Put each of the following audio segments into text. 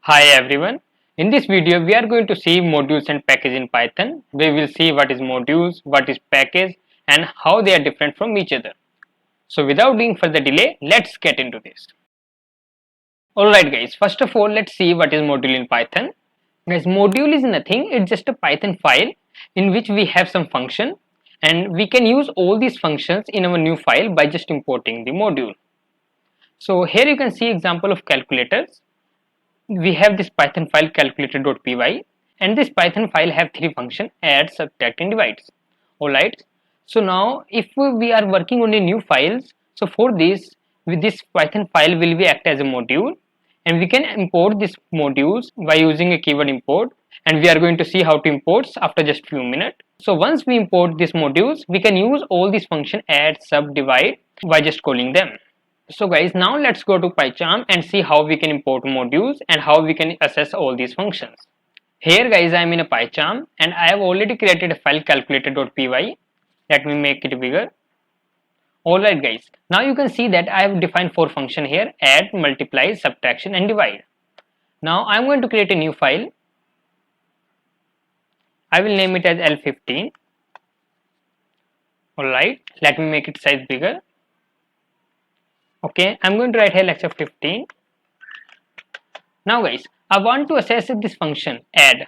Hi everyone. In this video we are going to see modules and package in Python. We will see what is modules, what is package and how they are different from each other. So without doing further delay, let's get into this. Alright guys, first of all let's see what is module in Python. Guys, module is nothing, it's just a Python file in which we have some function and we can use all these functions in our new file by just importing the module. So here you can see example of calculators. We have this Python file calculator.py and this Python file have three functions: add, subtract and divides. Alright, so now if we are working on a new files, so for this, with this Python file will be act as a module and we can import these modules by using a keyword import, and we are going to see how to import after just few minutes. So once we import these modules, we can use all these function add, sub, divide by just calling them. So guys, now let's go to PyCharm and see how we can import modules and how we can access all these functions. Here guys, I am in a PyCharm and I have already created a file calculator.py. Let me make it bigger. Alright guys, now you can see that I have defined four functions here: add, multiply, subtraction and divide. Now I am going to create a new file. I will name it as L15. Alright, let me make it size bigger. Okay, I'm going to write here lecture 15. Now guys, I want to access this function add,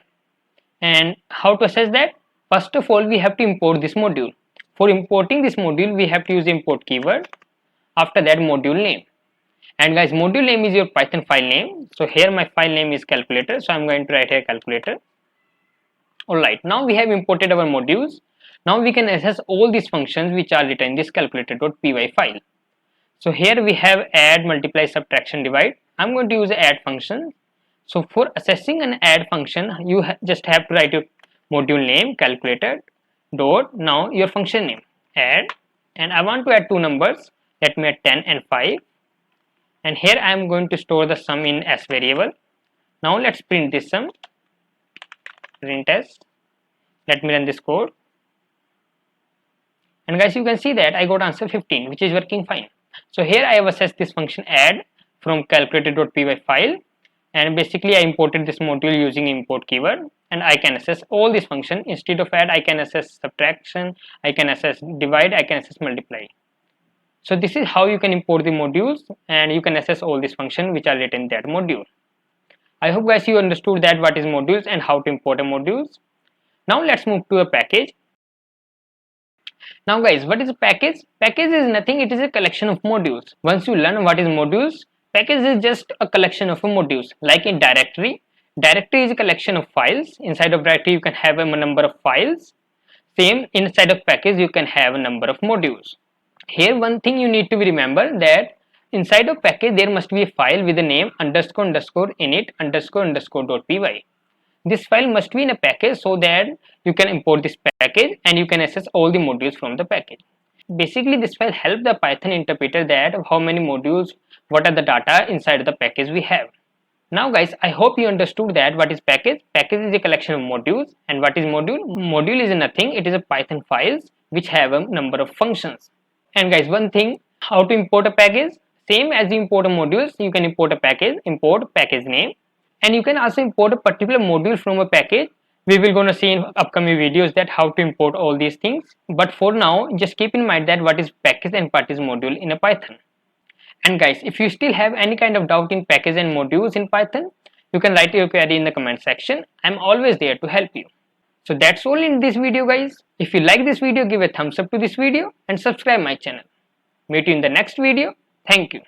and how to access that? First of all, we have to import this module. For importing this module, we have to use import keyword. After that, module name. And guys, module name is your Python file name. So here my file name is calculator, so I'm going to write here calculator. Alright, now we have imported our modules. Now we can access all these functions which are written in this calculator.py file. So here we have add, multiply, subtraction, divide. I'm going to use add function. So for accessing an add function, you just have to write your module name calculator dot now your function name add, and I want to add two numbers. Let me add 10 and 5, and here I am going to store the sum in s variable. Now let's print this sum, print s. Let me run this code, and guys, you can see that I got answer 15, which is working fine. So here I have accessed this function add from calculator.py file, and basically I imported this module using import keyword, and I can access all these functions. Instead of add, I can access subtraction, I can access divide, I can access multiply. So this is how you can import the modules and you can access all these functions which are written in that module. I hope guys you understood that what is modules and how to import a modules. Now let's move to a package. Now guys, what is a package? Package is nothing, it is a collection of modules. Once you learn what is modules, package is just a collection of modules. Like in directory, directory is a collection of files. Inside of directory you can have a number of files. Same inside of package you can have a number of modules. Here one thing you need to remember, that inside of package there must be a file with the name underscore underscore init underscore underscore dot py. This file must be in a package so that you can import this package and you can access all the modules from the package. Basically this file helps the Python interpreter that how many modules, what are the data inside the package we have. Now guys, I hope you understood that what is package. Package is a collection of modules, and what is module? Module is nothing, it is a Python files which have a number of functions. And guys, one thing, how to import a package? Same as you import a modules, you can import a package, import package name. And you can also import a particular module from a package. We will gonna see in upcoming videos that how to import all these things. But for now, just keep in mind that what is package and what is module in a Python. And guys, if you still have any kind of doubt in package and modules in Python, you can write your query in the comment section. I'm always there to help you. So that's all in this video guys. If you like this video, give a thumbs up to this video and subscribe my channel. Meet you in the next video. Thank you.